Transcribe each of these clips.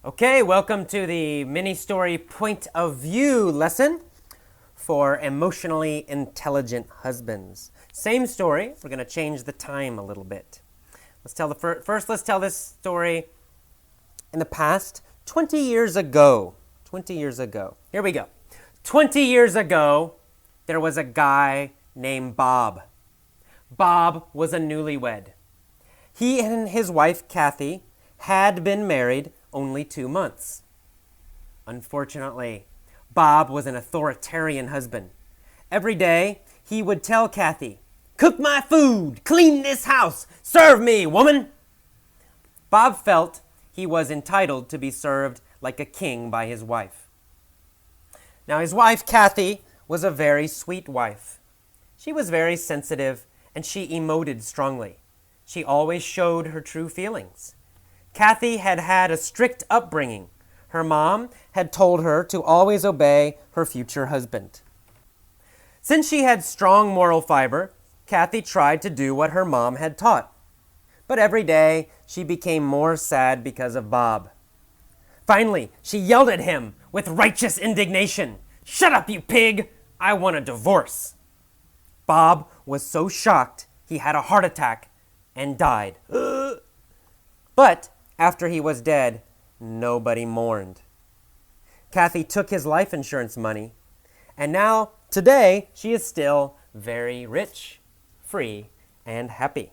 Okay, welcome to the mini story point of view lesson for emotionally intelligent husbands. Same story, we're going to change the time a little bit. Let's tell let's tell this story in the past, 20 years ago. 20 years ago. Here we go. 20 years ago, there was a guy named Bob. Bob was a newlywed. He and his wife, Kathy, had been married only 2 months. Unfortunately, Bob was an authoritarian husband. Every day, he would tell Kathy, "Cook my food, clean this house, serve me, woman." Bob felt he was entitled to be served like a king by his wife. Now, his wife, Kathy, was a very sweet wife. She was very sensitive and she emoted strongly. She always showed her true feelings. Kathy had had a strict upbringing. Her mom had told her to always obey her future husband. Since she had strong moral fiber, Kathy tried to do what her mom had taught. But every day, she became more sad because of Bob. Finally, she yelled at him with righteous indignation. "Shut up, you pig! I want a divorce." Bob was so shocked, he had a heart attack and died. But after he was dead, nobody mourned. Kathy took his life insurance money, and now, today, she is still very rich, free, and happy.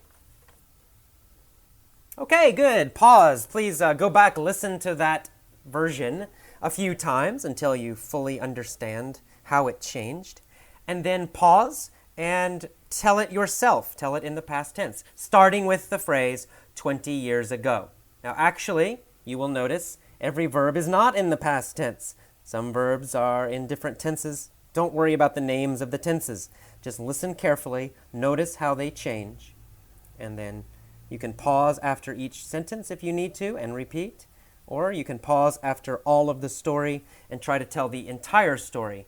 Okay, good. Pause. Please go back, listen to that version a few times until you fully understand how it changed. And then pause and tell it yourself. Tell it in the past tense, starting with the phrase 20 years ago. Now, actually, you will notice every verb is not in the past tense. Some verbs are in different tenses. Don't worry about the names of the tenses. Just listen carefully, notice how they change, and then you can pause after each sentence if you need to and repeat, or you can pause after all of the story and try to tell the entire story,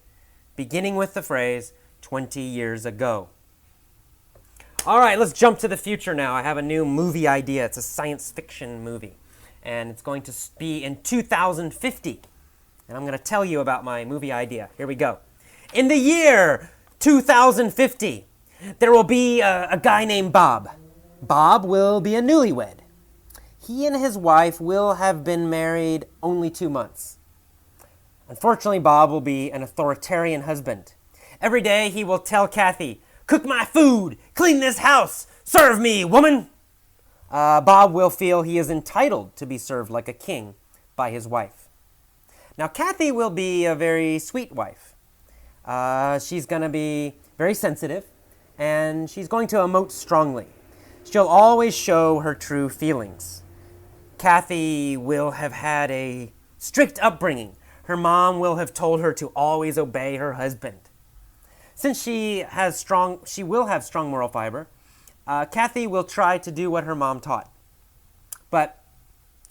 beginning with the phrase 20 years ago. All right, let's jump to the future now. I have a new movie idea. It's a science fiction movie, and it's going to be in 2050. And I'm going to tell you about my movie idea. Here we go. In the year 2050, there will be a guy named Bob. Bob will be a newlywed. He and his wife will have been married only 2 months. Unfortunately, Bob will be an authoritarian husband. Every day he will tell Kathy, "Cook my food, clean this house, serve me, woman." Bob will feel he is entitled to be served like a king by his wife. Now, Kathy will be a very sweet wife. She's going to be very sensitive, and she's going to emote strongly. She'll always show her true feelings. Kathy will have had a strict upbringing. Her mom will have told her to always obey her husband. Since she will have strong moral fiber, Kathy will try to do what her mom taught. But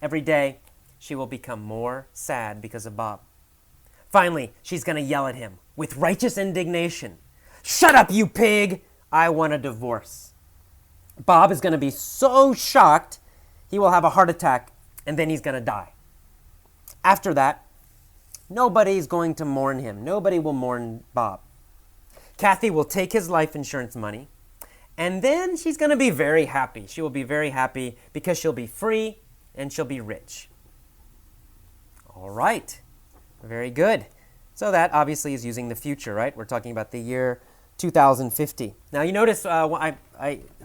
every day, she will become more sad because of Bob. Finally, she's going to yell at him with righteous indignation. "Shut up, you pig! I want a divorce." Bob is going to be so shocked, he will have a heart attack, and then he's going to die. After that, nobody's going to mourn him. Nobody will mourn Bob. Kathy will take his life insurance money, and then she's going to be very happy. She will be very happy because she'll be free and she'll be rich. All right. Very good. So that obviously is using the future, right? We're talking about the year 2050. Now you notice I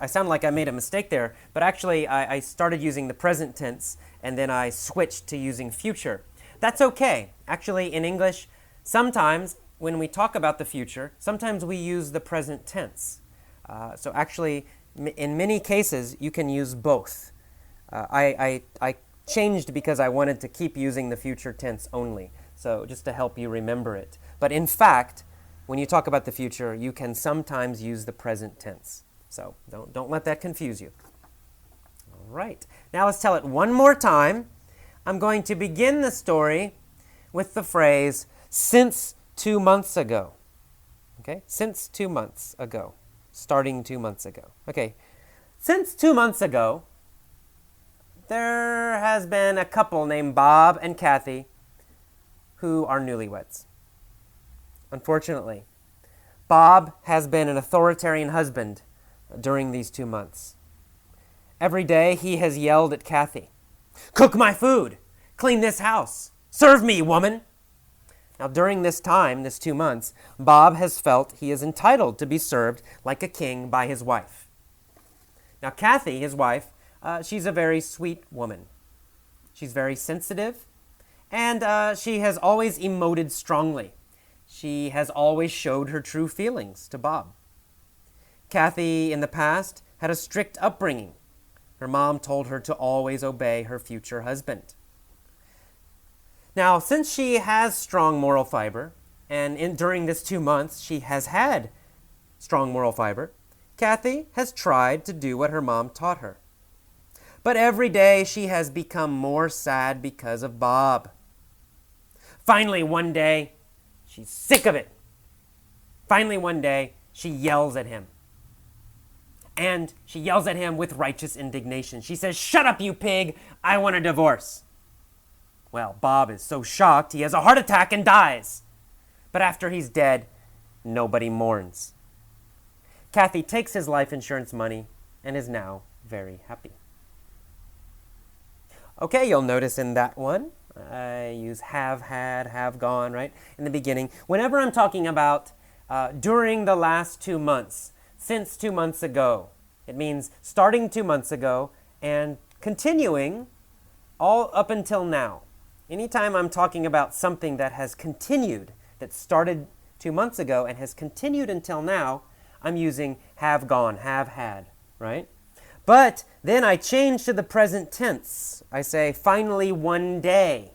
sound like I made a mistake there, but actually I started using the present tense and then I switched to using future. That's okay. Actually, in English, sometimes when we talk about the future, sometimes we use the present tense. So actually, in many cases, you can use both. I changed because I wanted to keep using the future tense only, so just to help you remember it. But in fact, when you talk about the future, you can sometimes use the present tense. So don't let that confuse you. All right. Now let's tell it one more time. I'm going to begin the story with the phrase, "since 2 months ago." Okay? Since 2 months ago. Starting 2 months ago. Okay. Since 2 months ago, there has been a couple named Bob and Kathy who are newlyweds. Unfortunately, Bob has been an authoritarian husband during these 2 months. Every day he has yelled at Kathy, "Cook my food! Clean this house! Serve me, woman!" Now, during this time, this 2 months, Bob has felt he is entitled to be served like a king by his wife. Now, Kathy, his wife, she's a very sweet woman. She's very sensitive, and she has always emoted strongly. She has always showed her true feelings to Bob. Kathy, in the past, had a strict upbringing. Her mom told her to always obey her future husband. Now, since she has strong moral fiber, and during this 2 months she has had strong moral fiber, Kathy has tried to do what her mom taught her. But every day she has become more sad because of Bob. Finally, one day, she's sick of it. Finally, one day, she yells at him. And she yells at him with righteous indignation. She says, "Shut up, you pig! I want a divorce." Well, Bob is so shocked he has a heart attack and dies. But after he's dead, nobody mourns. Kathy takes his life insurance money and is now very happy. Okay, you'll notice in that one, I use have had, have gone, right? In the beginning. Whenever I'm talking about during the last 2 months, since 2 months ago, it means starting 2 months ago and continuing all up until now. Anytime I'm talking about something that has continued, that started 2 months ago and has continued until now, I'm using have gone, have had, right? But then I change to the present tense. I say, finally one day.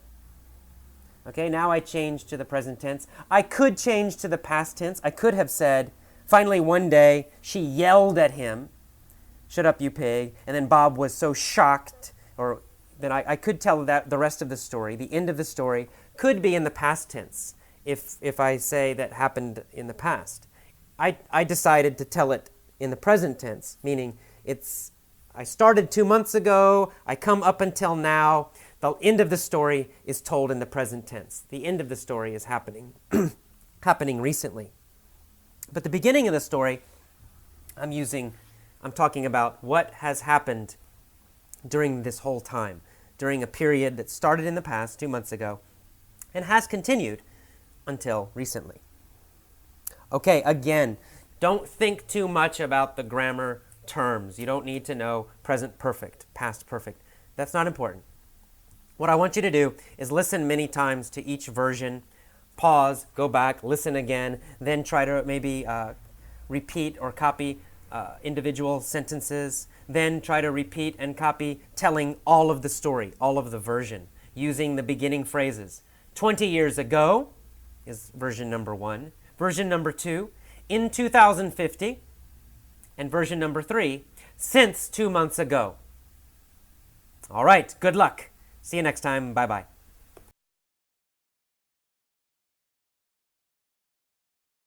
Okay, now I change to the present tense. I could change to the past tense. I could have said, finally one day, she yelled at him, "Shut up, you pig." And then Bob was so shocked, or then I could tell that the rest of the story, the end of the story, could be in the past tense if I say that happened in the past. I decided to tell it in the present tense, meaning I started 2 months ago, I come up until now. The end of the story is told in the present tense. The end of the story is happening, happening recently. But the beginning of the story, I'm talking about what has happened during this whole time, during a period that started in the past 2 months ago and has continued until recently. Okay, again, don't think too much about the grammar terms. You don't need to know present perfect, past perfect. That's not important. What I want you to do is listen many times to each version, pause, go back, listen again, then try to maybe repeat or copy individual sentences, then try to repeat and copy telling all of the story, all of the version, using the beginning phrases. 20 years ago is version number 1. Version number 2, in 2050. And version number 3, since 2 months ago. All right, good luck. See you next time. Bye-bye.